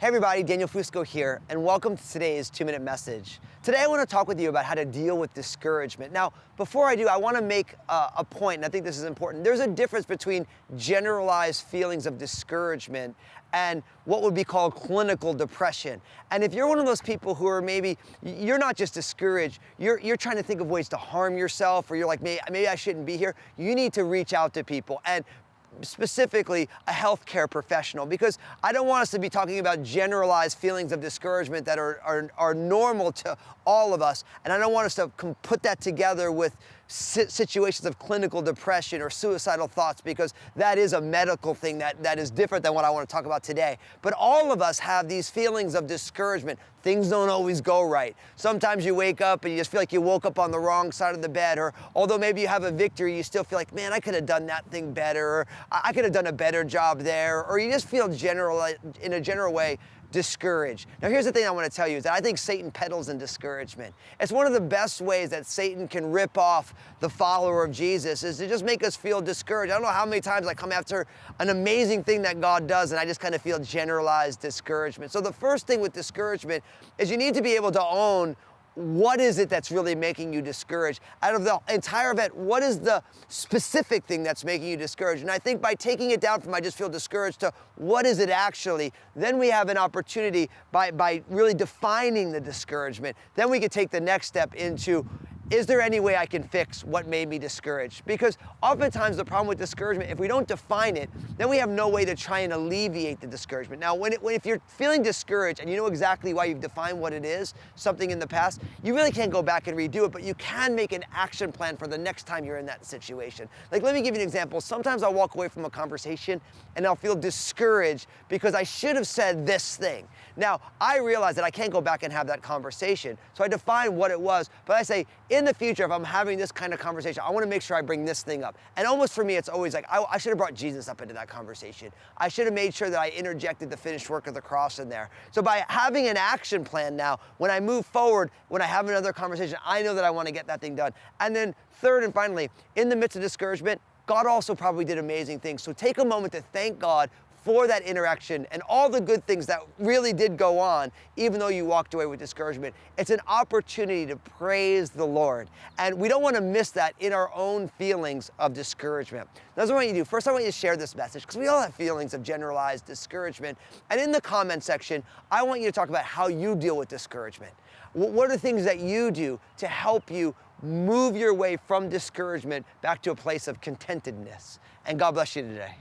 Hey everybody, Daniel Fusco here, and welcome to today's 2-minute message. Today I want to talk with you about how to deal with discouragement. Now, before I do, I want to make a point, and I think this is important. There's a difference between generalized feelings of discouragement and what would be called clinical depression. And if you're one of those people who are you're not just discouraged, you're trying to think of ways to harm yourself, or you're like, maybe I shouldn't be here, you need to reach out to people. And specifically a healthcare professional, because I don't want us to be talking about generalized feelings of discouragement that are normal to all of us, and I don't want us to put that together with situations of clinical depression or suicidal thoughts, because that is a medical thing that is different than what I want to talk about today. But all of us have these feelings of discouragement. Things don't always go right. Sometimes you wake up and you just feel like you woke up on the wrong side of the bed, or although maybe you have a victory, you still feel like, man, I could have done that thing better, or I could have done a better job there, or you just feel in a general way discouraged. Now here's the thing I want to tell you is that I think Satan peddles in discouragement. It's one of the best ways that Satan can rip off the follower of Jesus, is to just make us feel discouraged. I don't know how many times I come after an amazing thing that God does and I just kind of feel generalized discouragement. So the first thing with discouragement is you need to be able to own what is it that's really making you discouraged. Out of the entire event, what is the specific thing that's making you discouraged? And I think by taking it down from I just feel discouraged to what is it actually, then we have an opportunity by really defining the discouragement. Then we can take the next step into, is there any way I can fix what made me discouraged? Because oftentimes the problem with discouragement, if we don't define it, then we have no way to try and alleviate the discouragement. Now, if you're feeling discouraged and you know exactly why you've defined what it is, something in the past, you really can't go back and redo it, but you can make an action plan for the next time you're in that situation. Like, let me give you an example. Sometimes I'll walk away from a conversation and I'll feel discouraged because I should have said this thing. Now, I realize that I can't go back and have that conversation, so I define what it was, but I say, in the future, if I'm having this kind of conversation, I want to make sure I bring this thing up. And almost for me, it's always like, I should have brought Jesus up into that conversation. I should have made sure that I interjected the finished work of the cross in there. So by having an action plan now, when I move forward, when I have another conversation, I know that I want to get that thing done. And then third and finally, in the midst of discouragement, God also probably did amazing things. So take a moment to thank God for that interaction and all the good things that really did go on, even though you walked away with discouragement. It's an opportunity to praise the Lord. And we don't want to miss that in our own feelings of discouragement. That's what I want you to do. First, I want you to share this message, because we all have feelings of generalized discouragement. And in the comment section, I want you to talk about how you deal with discouragement. What are the things that you do to help you move your way from discouragement back to a place of contentedness? And God bless you today.